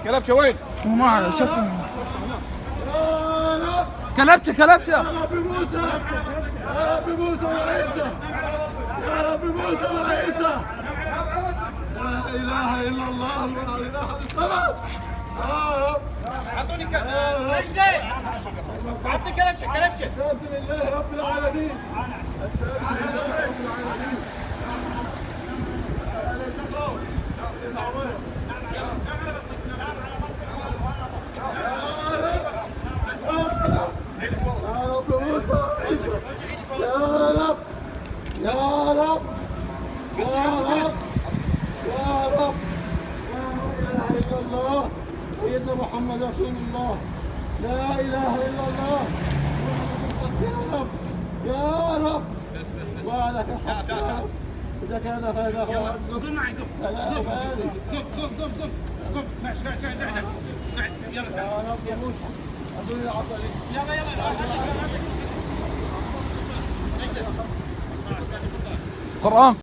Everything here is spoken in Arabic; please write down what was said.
كلبشه وين؟ مو معي شكله. كلبته. يا رب موسى، يا رب موسى وعيسى، يا رب موسى وعيسى، لا اله الا الله ولا اله الا الله. يا رب اعطوني كلبشه، اعطني كلبشه. استاذن الله رب العالمين، استاذن الله رب العالمين. يا رب يا رب يا رب، لا اله الا الله سيدنا محمد رسول الله، لا اله الا الله. يا رب يا رب وعليك الحق يا رب، اذا كان هذا هو. قم معي، قم ماشي يلا يا رب يا موسى اعطوني العصا. يلا قرآن.